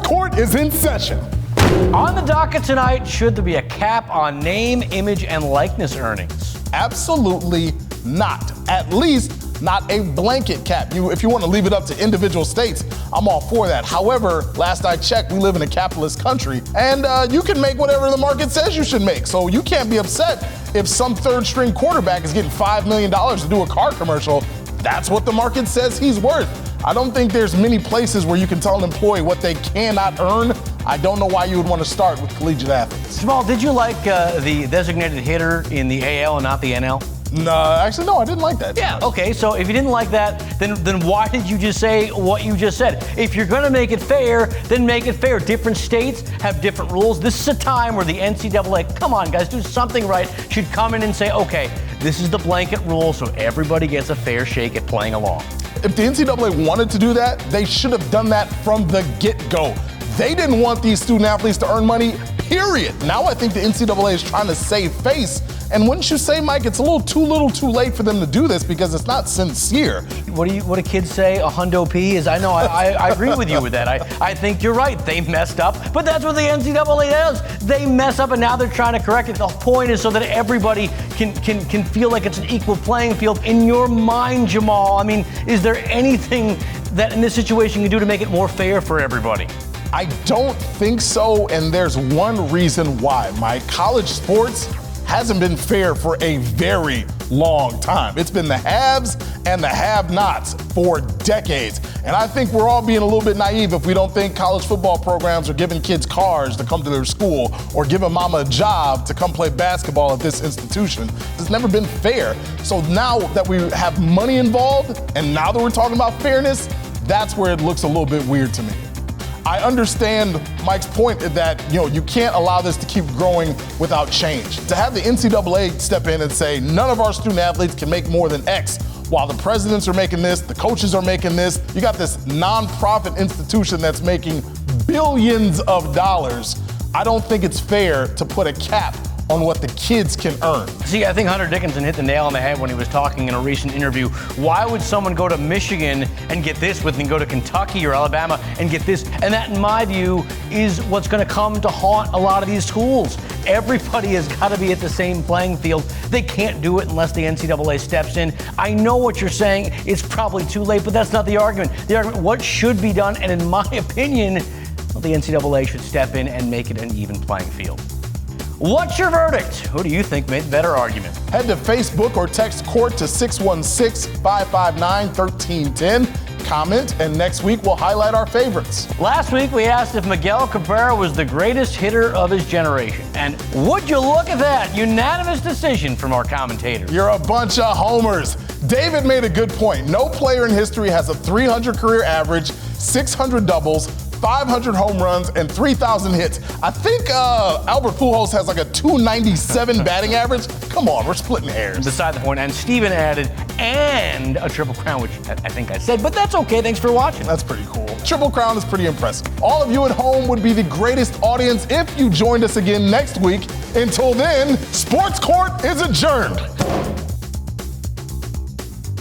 Court is in session. On the docket tonight, should there be a cap on name, image, and likeness earnings? Absolutely not. At least not a blanket cap. If you want to leave it up to individual states, I'm all for that. However, last I checked, we live in a capitalist country, and you can make whatever the market says you should make. So you can't be upset if some third-string quarterback is getting $5 million to do a car commercial. That's what the market says he's worth. I don't think there's many places where you can tell an employee what they cannot earn. I don't know why you would want to start with collegiate athletes. Jamal, did you like the designated hitter in the AL and not the NL? No, actually, no, I didn't like that. Yeah, okay, so if you didn't like that, then why did you just say what you just said? If you're going to make it fair, then make it fair. Different states have different rules. This is a time where the NCAA, come on, guys, do something right, should come in and say, okay, this is the blanket rule, so everybody gets a fair shake at playing along. If the NCAA wanted to do that, they should have done that from the get-go. They didn't want these student athletes to earn money, period. Now I think the NCAA is trying to save face. And wouldn't you say, Mike, it's a little too late for them to do this because it's not sincere. What do kids say? A hundo P is? I know. I agree with you with that. I think you're right. They messed up, but that's what the NCAA does. They mess up, and now they're trying to correct it. The point is so that everybody can feel like it's an equal playing field. In your mind, Jamal, I mean, is there anything that in this situation you can do to make it more fair for everybody? I don't think so, and there's one reason why. Mike, college sports hasn't been fair for a very long time. It's been the haves and the have-nots for decades. And I think we're all being a little bit naive if we don't think college football programs are giving kids cars to come to their school or giving mama a job to come play basketball at this institution. It's never been fair. So now that we have money involved and now that we're talking about fairness, that's where it looks a little bit weird to me. I understand Mike's point that, you can't allow this to keep growing without change. To have the NCAA step in and say none of our student athletes can make more than X, while the presidents are making this, the coaches are making this, you got this nonprofit institution that's making billions of dollars. I don't think it's fair to put a cap on what the kids can earn. See, I think Hunter Dickinson hit the nail on the head when he was talking in a recent interview. Why would someone go to Michigan and get this when they can go to Kentucky or Alabama and get this? And that, in my view, is what's going to come to haunt a lot of these schools. Everybody has got to be at the same playing field. They can't do it unless the NCAA steps in. I know what you're saying. It's probably too late, but that's not the argument. The argument, what should be done, and in my opinion, the NCAA should step in and make it an even playing field. What's your verdict? Who do you think made the better argument? Head to Facebook or text COURT to 616-559-1310. Comment, and next week we'll highlight our favorites. Last week we asked if Miguel Cabrera was the greatest hitter of his generation. And would you look at that? Unanimous decision from our commentators. You're a bunch of homers. David made a good point. No player in history has a 300 career average, 600 doubles, 500 home runs, and 3,000 hits. I think Albert Pujols has like a 297 batting average. Come on, we're splitting hairs. Beside the point, and Steven added, and a Triple Crown, which I think I said, but that's okay. Thanks for watching. That's pretty cool. Triple Crown is pretty impressive. All of you at home would be the greatest audience if you joined us again next week. Until then, Sports Court is adjourned.